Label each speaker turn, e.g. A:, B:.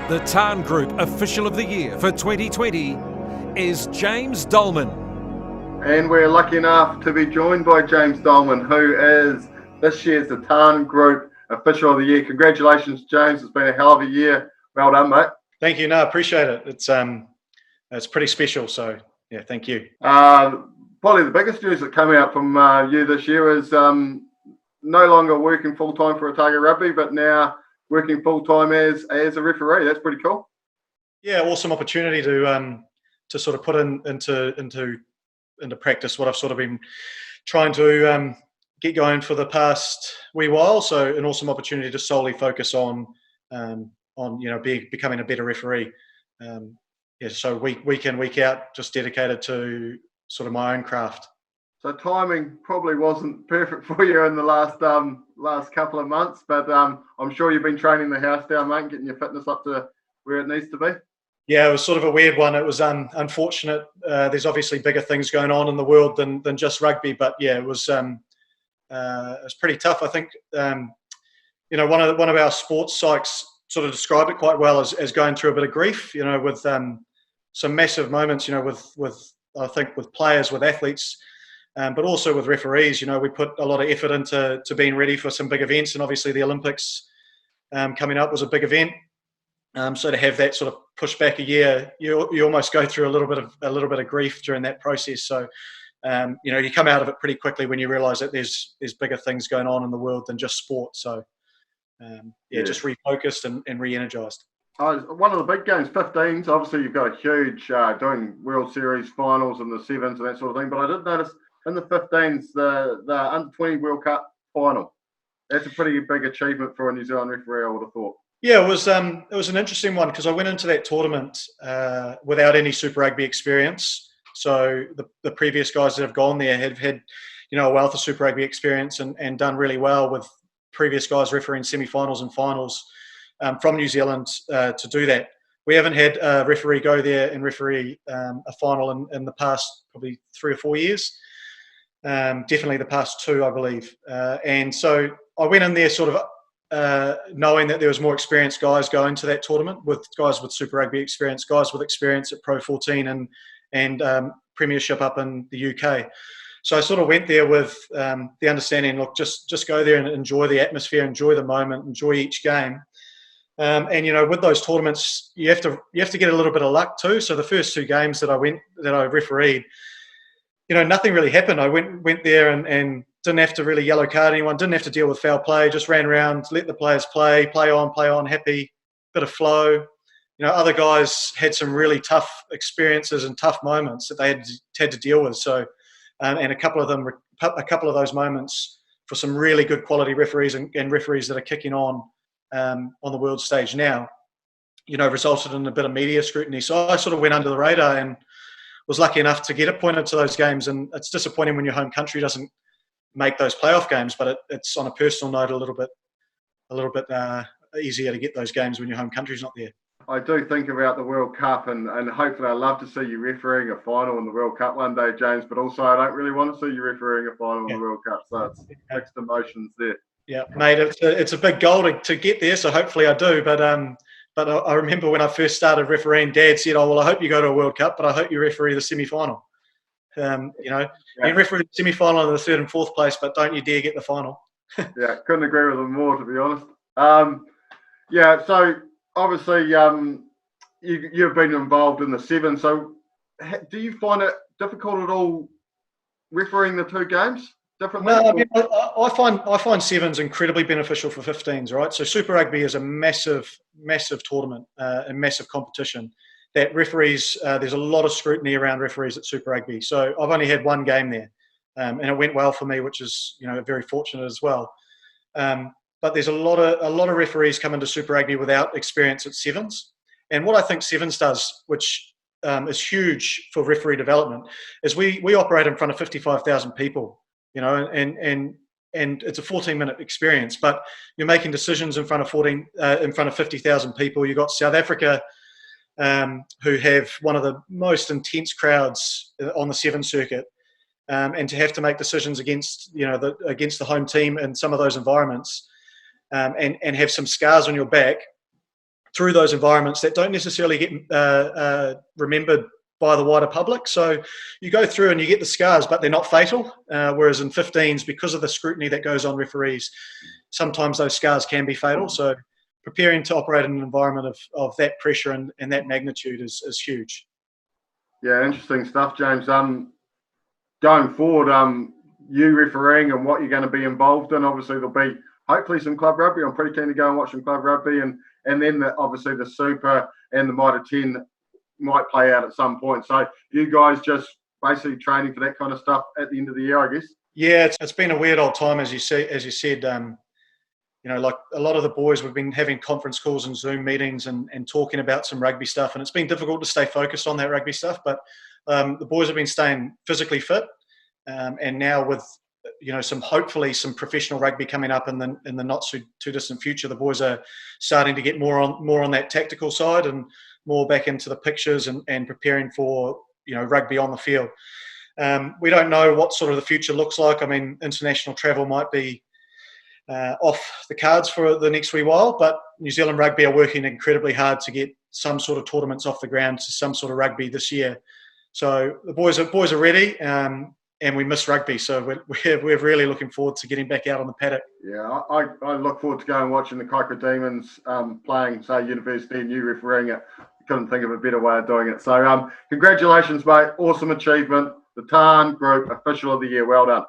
A: The Tarn Group Official of the Year for 2020 is James Doleman.
B: And we're lucky enough to be joined by James Doleman, who is this year's the Tarn Group Official of the Year. Congratulations, James. It's been a hell of a year. Well done, mate.
C: Thank you. No, I appreciate it. It's pretty special. So, yeah, thank you.
B: Probably the biggest news that came out from you this year is no longer working full-time for Otago Rugby, but now working full-time as a referee. That's pretty cool.
C: Yeah, awesome opportunity to sort of put into practice what I've sort of been trying to get going for the past wee while. So an awesome opportunity to solely focus on becoming a better referee. So week in, week out, just dedicated to sort of my own craft.
B: So timing probably wasn't perfect for you in the last couple of months, but I'm sure you've been training the house down, mate, and getting your fitness up to where it needs to be.
C: Yeah, it was sort of a weird one. It was unfortunate. There's obviously bigger things going on in the world than just rugby, but yeah, it was pretty tough. I think one of our sports psychs sort of described it quite well as going through a bit of grief. With some massive moments. With players, with athletes. But also with referees, we put a lot of effort into being ready for some big events, and obviously the Olympics coming up was a big event. So to have that sort of push back a year, you almost go through a little bit of grief during that process. So you come out of it pretty quickly when you realise that there's bigger things going on in the world than just sport. So just refocused and re-energised.
B: One of the big games, 15s. Obviously, you've got a huge doing World Series finals and the sevens and that sort of thing. But I did notice in the 15s, the Under-20 World Cup final. That's a pretty big achievement for a New Zealand referee, I would have thought.
C: Yeah, it was an interesting one because I went into that tournament without any Super Rugby experience. So the previous guys that have gone there have had a wealth of Super Rugby experience and done really well with previous guys refereeing semi-finals and finals from New Zealand to do that. We haven't had a referee go there and referee a final in the past probably 3 or 4 years. Definitely the past 2, I believe. And so I went in there sort of knowing that there was more experienced guys going to that tournament, with guys with Super Rugby experience, guys with experience at Pro 14 and Premiership up in the UK. So I sort of went there with the understanding, look, just go there and enjoy the atmosphere, enjoy the moment, enjoy each game. And with those tournaments, you have to get a little bit of luck too. So the first 2 games that I refereed, nothing really happened. I went there and didn't have to really yellow card anyone, didn't have to deal with foul play, just ran around, let the players play on, happy, bit of flow. Other guys had some really tough experiences and tough moments that they had to deal with. So, and a couple of those moments for some really good quality referees and referees that are kicking on the world stage now, resulted in a bit of media scrutiny. So I sort of went under the radar and was lucky enough to get appointed to those games. And it's disappointing when your home country doesn't make those playoff games, but it's on a personal note a little bit easier to get those games when your home country's not there.
B: I do think about the World Cup and hopefully I'd love to see you refereeing a final in the World Cup one day, James, but also I don't really want to see you refereeing a final in the World Cup. So it's mixed emotions there.
C: Yeah, mate, it's a big goal to get there, so hopefully I do. But I remember when I first started refereeing, Dad said, "Oh well, I hope you go to a World Cup, but I hope you referee the semi-final." You referee the semi-final in the 3rd and 4th place, but don't you dare get the final.
B: Yeah, couldn't agree with them more, to be honest. So obviously you've been involved in the 7. So do you find it difficult at all refereeing the 2 games?
C: No, I find 7s incredibly beneficial for 15s, right? So Super Rugby is a massive tournament and massive competition that referees, there's a lot of scrutiny around referees at Super Rugby. So I've only had 1 game there and it went well for me, which is, very fortunate as well. But there's a lot of referees come into Super Rugby without experience at 7s. And what I think 7s does, which is huge for referee development, is we operate in front of 55,000 people. And it's a 14-minute experience, but you're making decisions in front of 50,000 people. You've got South Africa, who have one of the most intense crowds on the 7 circuit, and to have to make decisions against the home team in some of those environments, and have some scars on your back through those environments that don't necessarily get remembered by the wider public. So you go through and you get the scars, but they're not fatal. Whereas in 15s, because of the scrutiny that goes on referees, sometimes those scars can be fatal. So preparing to operate in an environment of that pressure and that magnitude is huge.
B: Yeah, interesting stuff, James. Going forward, you refereeing and what you're going to be involved in. Obviously, there'll be hopefully some club rugby. I'm pretty keen to go and watch some club rugby, and then obviously the Super and the Mitre 10 might play out at some point. So you guys just basically training for that kind of stuff at the end of the year, I guess.
C: Yeah, it's been a weird old time, as you said. Like a lot of the boys, we've been having conference calls and Zoom meetings and talking about some rugby stuff, and it's been difficult to stay focused on that rugby stuff. But the boys have been staying physically fit, and now with hopefully some professional rugby coming up in the not too distant future, the boys are starting to get more on that tactical side and more back into the pictures and preparing for rugby on the field. We don't know what sort of the future looks like. I mean, international travel might be off the cards for the next wee while, but New Zealand Rugby are working incredibly hard to get some sort of tournaments off the ground to some sort of rugby this year. So the boys are ready, and we miss rugby. So we're really looking forward to getting back out on the paddock.
B: Yeah, I look forward to going and watching the Kaikoura Demons playing, say, University, and you refereeing it. Couldn't think of a better way of doing it. So congratulations, mate. Awesome achievement. The Tarn Group Official of the Year. Well done.